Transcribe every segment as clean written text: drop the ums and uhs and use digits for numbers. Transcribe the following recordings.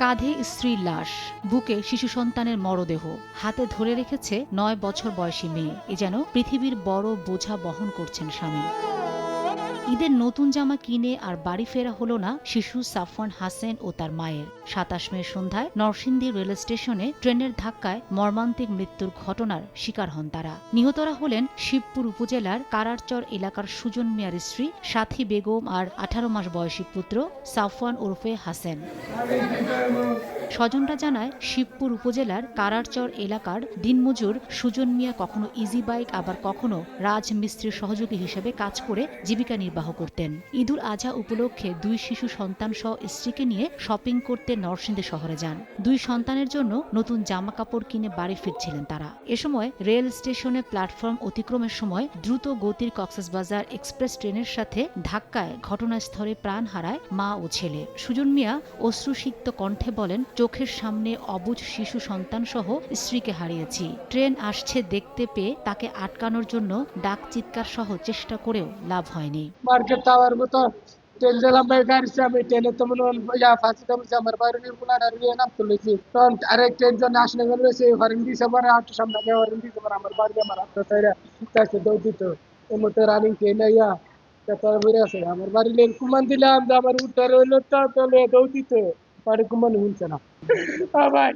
কাঁধে স্ত্রীর লাশ, বুকে শিশু সন্তানের মরদেহ, হাতে ধরে রেখেছে ৯ বছর বয়সী মেয়ে। এ যেন পৃথিবীর বড় বোঝা বহন করছেন স্বামী। ঈদের নতুন জামা কিনে আর বাড়ি ফেরা হলো না শিশু সাফওয়ান হাসেন ও তার মায়ের। ২৭ মে সন্ধ্যায় নরসিংদী রেল স্টেশনে ট্রেনের ধাক্কায় মর্মান্তিক মৃত্যুর ঘটনার শিকার হন তারা। নিহতরা হলেন শিবপুর উপজেলার কারারচর এলাকার সুজন মিয়ার স্ত্রী সাথী বেগম আর ১৮ মাস বয়সী পুত্র সাফওয়ান ওরফে হাসেন। স্বজনরা জানায়, শিবপুর উপজেলার কারারচর এলাকার দিনমজুর সুজন মিয়া কখনো ইজি বাইক আবার কখনো রাজমিস্ত্রির সহযোগী হিসেবে কাজ করে জীবিকা নির্বাহ করতেন। ঈদুল আজহা উপলক্ষে ২ শিশু সন্তান সহ স্ত্রীকে নিয়ে শপিং করতে নরসিংদী শহরে যান। ২ সন্তানের জন্য নতুন জামা কাপড় কিনে বাড়ি ফিরছিলেন তারা। এ সময় রেল স্টেশনে প্ল্যাটফর্ম অতিক্রমের সময় দ্রুত গতির কক্সবাজার এক্সপ্রেস ট্রেনের সাথে ধাক্কায় ঘটনাস্থলে প্রাণ হারায় মা ও ছেলে। সুজন মিয়া অশ্রুসিক্ত কণ্ঠে বলেন, চোখের সামনে অবুঝ শিশু সন্তান সহ স্ত্রীকে হারিয়েছি। ট্রেন আসছে দেখতে পেয়ে তাকে আটকানোর জন্য ডাক চিৎকার সহ চেষ্টা করেও লাভ হয়নি। মার্কেট টাওয়ার মতো ট্রেন দিলাম ভাই গাড়িছে আমি ট্রেনে তো মনে হয় ফাঁসি দামছে আমার বাড়ির পুলার আর নাম তুলেছি তখন আরেক ট্রেন জন্য আসলে গেছে হরেন দিছে পরে আটটা সামনে হরেন দিছে পরে আমার বাড়ি আমার হাতটা চাইরা তাইছে দৌড় দিত এর মধ্যে রানিং ট্রেন আইয়া তারপরে বেড়ে আছে আমার বাড়ি লেন কুমান দিলাম যে আমার উত্তর হইলো তাহলে দৌড় দিত বাড়ি কুমান শুনছে না ভাই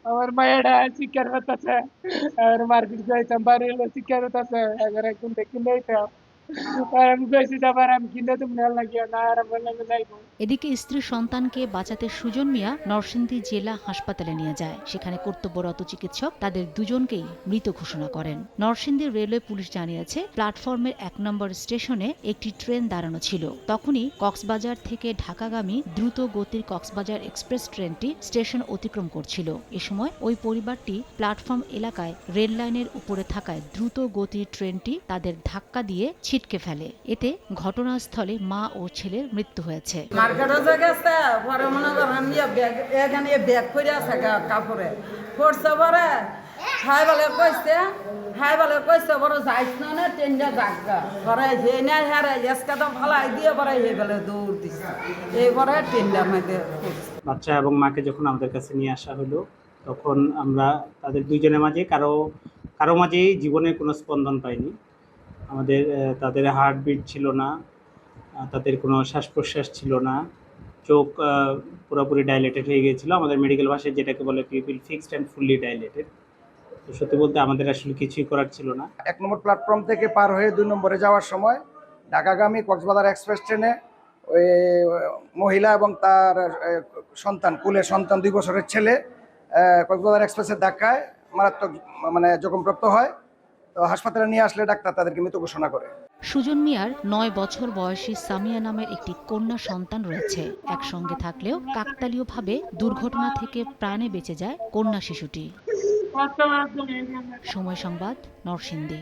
আমার মায়েরা শিক্ষার হতাছে আর মার্কেট যাইতাম বাড়ি এলো শিক্ষার হতাছে এবার একদম দেখি নেইতাম আমি বেশি যাবার আমি কিনে তো মেল লাগিয়া না আর বললাম যাইবো। এদিকে স্ত্রী সন্তানকে বাঁচাতে সুজন মিয়া নরসিংদী জেলা হাসপাতালে নিয়ে যায়। সেখানে কর্তব্যরত চিকিৎসক তাদের দুজনকেই মৃত ঘোষণা করেন। নরসিংদী রেলওয়ে পুলিশ জানিয়েছে, প্ল্যাটফর্মের ১ নম্বর স্টেশনে একটি ট্রেন দাঁড়ানো ছিল। তখনই কক্সবাজার থেকে ঢাকাগামী দ্রুত গতির কক্সবাজার এক্সপ্রেস ট্রেনটি স্টেশন অতিক্রম করছিল। এ সময় ওই পরিবারটি প্ল্যাটফর্ম এলাকায় রেল লাইনের উপরে থাকায় দ্রুত গতির ট্রেনটি তাদের ধাক্কা দিয়ে ছিটকে ফেলে। এতে ঘটনাস্থলে মা ও ছেলের মৃত্যু হয়েছে। মার্কেটে গেছে পরে মনে করেন এখানে ব্যাগ করে আছে কাপড়ে পড়ছে পরে হাই বলে কইছে বড় যাইস না ট্রেনটা জাগা পরে যে না হারে এসকাটা ফালাই দিয়ে পরে এই বেলে দৌড় দিচ্ছে এইবারে ট্রেনটার মধ্যে বাচ্চা এবং মাকে যখন আমাদের কাছে নিয়ে আসা হলো তখন আমরা তাদের দুইজনের মাঝে কারো মাঝেই জীবনের কোনো স্পন্দন পাইনি। তাদের হার্টবিট ছিল না, তাদের কোনো শ্বাস প্রশ্বাস ছিল না, চোখ পুরোপুরি ডাইলেটেড হয়ে গিয়েছিল। আমাদের মেডিকেল ভাষায় যেটাকে বলে pupil fixed and fully dilated. তো সত্যি বলতে আমাদের আসলে কিছুই করার ছিল না। ১ নম্বর প্ল্যাটফর্ম থেকে পার হয়ে ২ নম্বরে যাওয়ার সময় ঢাকাগামী কক্সবাজার এক্সপ্রেস ট্রেনে ওই মহিলা এবং তার সন্তান কুলের সন্তান ২ বছরের ছেলে কক্সবাজার এক্সপ্রেসের ধাক্কায় মারাত্মক জখমপ্রাপ্ত হয়। তো হাসপাতালে নিয়ে আসলে ডাক্তার তাদেরকে মৃত ঘোষণা করে। সুজন মিয়ার ৯ বছর বয়সী সামিয়া নামের একটি কন্যা সন্তান রয়েছে। একসঙ্গে থাকলেও কাকতালীয়ভাবে দুর্ঘটনা থেকে প্রাণে বেঁচে যায় কন্যা শিশুটি। সময় সংবাদ, নরসিংদী।